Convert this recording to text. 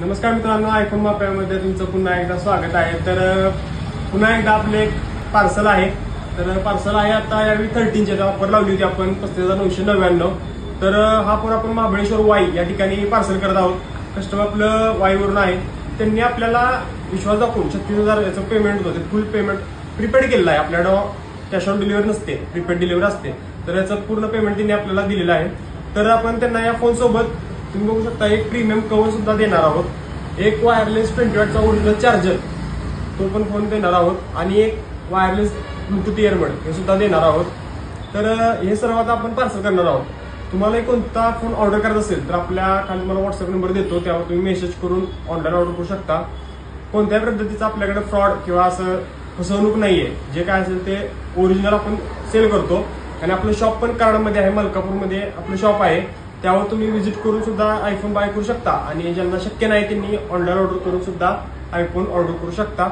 नमस्कार मित्रांनो, आयफोन माप्यामध्ये तुमचं पुन्हा एकदा स्वागत आहे। तर पुन्हा एकदा आपले एक पार्सल आहे। तर पार्सल आहे आता यावेळी 13ची ऑफर लावली होती आपण 35,999। तर हा पण आपण महाबळेश्वर वाई या ठिकाणी पार्सल करत आहोत। कस्टमर आपलं वाईवरून आहे, त्यांनी आपल्याला विश्वास दाखवून 36,000 याचं पेमेंट होतं, फुल पेमेंट प्रीपेड केलेलं आहे। आपल्याकडं कॅश ऑन डिलिव्हरी नसते, प्रीपेड डिलिव्हरी असते। तर याचं पूर्ण पेमेंट त्यांनी आपल्याला दिलेलं आहे। तर आपण त्यांना या फोन सोबत तुम्ही बघू शकता एक प्रीमियम कव्हर सुद्धा देणार आहोत, एक वायरलेस 20 वॅटचा ओरिजिनल चार्जर तो पण फोन देणार आहोत आणि एक वायरलेस ब्लूटूथ इयरबड हे सुद्धा देणार आहोत। तर हे सर्व आता आपण पार्सल करणार आहोत। तुम्हाला कोणता फोन ऑर्डर करायचा असेल तर आपल्या खाली मला व्हॉट्सअप नंबर देतो, त्यावर तुम्ही मेसेज करून ऑनलाईन ऑर्डर करू शकता। कोणत्याही पद्धतीचा आपल्याकडे फ्रॉड किंवा असं फसवणूक नाहीये, जे काय असेल ते ओरिजिनल आपण सेल करतो। आणि आपलं शॉप पण कराडमध्ये आहे, मलकापूरमध्ये आपलं शॉप आहे, त्यावर तुम्ही व्हिजिट करून सुद्धा आयफोन बाय करू शकता। आणि ज्यांना शक्य नाही त्यांनी ऑनलाईन ऑर्डर करून सुद्धा आयफोन ऑर्डर करू शकता।